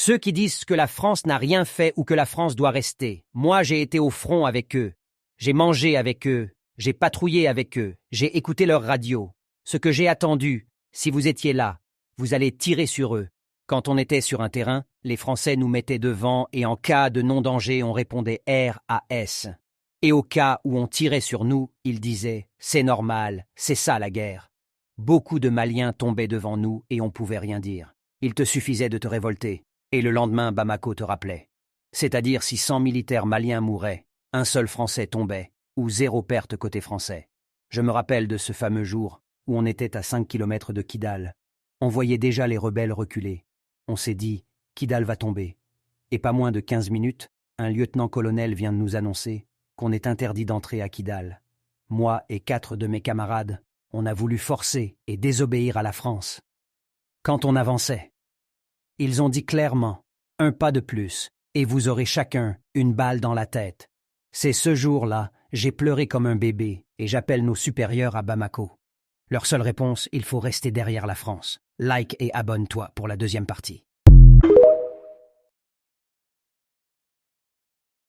Ceux qui disent que la France n'a rien fait ou que la France doit rester. Moi, j'ai été au front avec eux. J'ai mangé avec eux. J'ai patrouillé avec eux. J'ai écouté leur radio. Ce que j'ai attendu, si vous étiez là, vous allez tirer sur eux. Quand on était sur un terrain, les Français nous mettaient devant et en cas de non-danger, on répondait RAS. Et au cas où on tirait sur nous, ils disaient « c'est normal, c'est ça la guerre ». Beaucoup de Maliens tombaient devant nous et on pouvait rien dire. Il te suffisait de te révolter. Et le lendemain, Bamako te rappelait. C'est-à-dire si 100 militaires maliens mouraient, un seul Français tombait, ou 0 perte côté français. Je me rappelle de ce fameux jour où on était à 5 kilomètres de Kidal. On voyait déjà les rebelles reculer. On s'est dit, Kidal va tomber. Et pas moins de 15 minutes, un lieutenant-colonel vient de nous annoncer qu'on est interdit d'entrer à Kidal. Moi et 4 de mes camarades, on a voulu forcer et désobéir à la France. Quand on avançait, ils ont dit clairement, un pas de plus, et vous aurez chacun une balle dans la tête. C'est ce jour-là, j'ai pleuré comme un bébé, et j'appelle nos supérieurs à Bamako. Leur seule réponse, il faut rester derrière la France. Like et abonne-toi pour la deuxième partie.